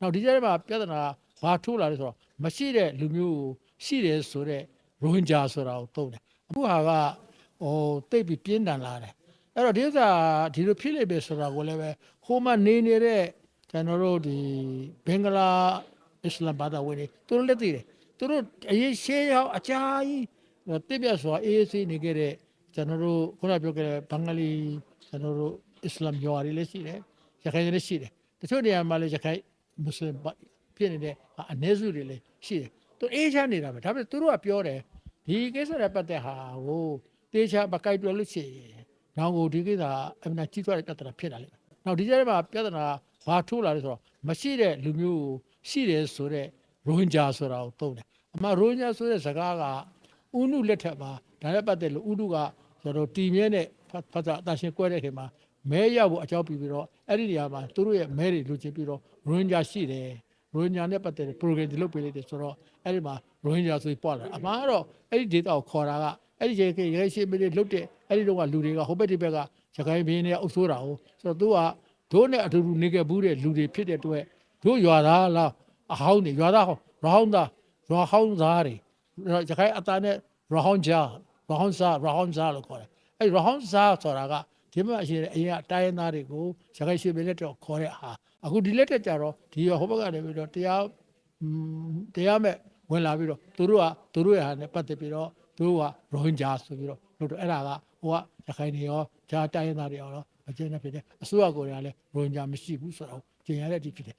နောက်ဒီကြားထဲမှာပြဿနာဘာထိုးလာလဲဆိုတော့မရှိတဲ့လူမျိုးကိုရှိတယ်ဆိုတော့ရိုဟင်ဂျာဆိုတာကိုသုံးတယ်အခုဟာကတိတ်ပြီးပြင်းထန်လာတယ်အဲ့တော့ဒီဥစ္စာဒီလိုဖြစ်လိမ့်မယ်ဆိုတာကိုလည်းပဲဟိုမှာနေနေတဲ့ကျွန်တော်တို့ဒီဘင်္ဂလားအစ္စလာမ်ဘာသာဝင်တွေသူတို့လည်းသိတယ်သူတို့အရေးရှေးရောက်အကြာကြီးတိပြတ်စွာအေးအေးဆေးနေခဲ့တဲ့ကျွန်တော်တို့ခုနပြောခဲ့တဲ့ဘင်္ဂလီကျွန်တော်တို့အစ္စလာမ်ရွာတွေလည်းရှိတယ်ရခိုင်တွေလည်းရှိတယ်တချို့နေရာမှာလည်းရခိုင်မွတ်စလင်ဖြစ်နေတဲ့အနည်းစုတွေလည်းရှိတယ်သူအေးချမ်းနေတာပဲဒါပေမဲ့သူတို့ကပြောတယ်ဒီကိစ္စနဲ့ပတ်သက်ဟာကိုတေချာမကိုက်တွယ်လို့ရှိရင်နောက်ကိုဒီကိစ္စအမှန်ကြီးထွားတဲ့ပြဿနာဖြစ်လာလိမ့်မယ်နောက်ဒီကြားထဲမှာပြဿနာဘာထိုးလာလဲဆိုတော့မရှိတဲ့လူမျိုးကိုရှိတယ်ဆိုတော့ရိုဟင်ဂျာဆိုတာကိုသုံးတယ်အမှရိုဟင်ဂျာဆိုတဲ့စကားကဥနုလက်ထက်မှာဒါနဲ့ပတ်သက်လို့ဥနုကကျွန်တော်တီမြဲနဲ့ဖတ်တာအတရှင်ကွဲတဲ့ခင်မှာမဲရောက်ဖို့အကြောင်းပြီးတော့အဲ့ဒီနေရာမှာသူတို့ရဲ့မဲတွေလူချင်းပြီးတော့ရိုဟင်ဂျာရှိတယ်ရိုဟင်ဂျာနဲ့ပတ်သက်တဲ့ program တွေလုပ်ပေးလိုက်တယ်ဆိုတော့အဲ့ဒီမှာရိုဟင်ဂျာဆိုပြီးပွားလာအမှားတော့အဲ့ဒီ data ကိုခေါ်တာကအဲ့ဒီရေရှိမင်းတွေလုတ်တဲ့အဲ့ဒီတော့ကလူတွေကဟိုဘက်ဒီဘက်ကရခိုင်ဘင်းတွေအုပ်ဆိုးတာဟုတ်ဆိုတော့သူကတို့နဲ့အတူတူနေခဲ့ဘူးတဲ့လူတွေဖြစ်တဲ့အတွက်တို့ရွာသားလားအဟောင်းတွေရွာသားဟောင်းရွာဟောင်းသားတွေရခိုင်အတားနဲ့ရဟောင်းကြားရဟောင်းစားလို့ခေါ်တယ်အဲ့ရဟောင်းစားဆိုတာကဒီမှာအရင်အရင်တိုင်းရင်းသားတွေကိုရခိုင်ရှိမင်းလက်တော့ခေါ်တဲ့ဟာအခုဒီလက်တက်ကြတော့ဒီဟိုဘက်ကနေပြီးတော့တရားမဲ့ဝင်လာပြီးတော့သူတို့ရဲ့ဟာနဲ့ပတ်သက်ပြီးတော့သူတို့ကရိုဟင်ဂျာဆိုပြီးတော့လို့တော့အဲ့ဒါကဟိုကရခိုင်တွေရောဂျာတိုင်းရင်းသားတွေရောအကျဉ်းနဲ့ဖြစ်တယ်အစိုးရကိုယ်တိုင်ကလည်းရိုဟင်ဂျာမရှိဘူးဆိုတော့ကျင်ရတဲ့အထိဖြစ်တယ်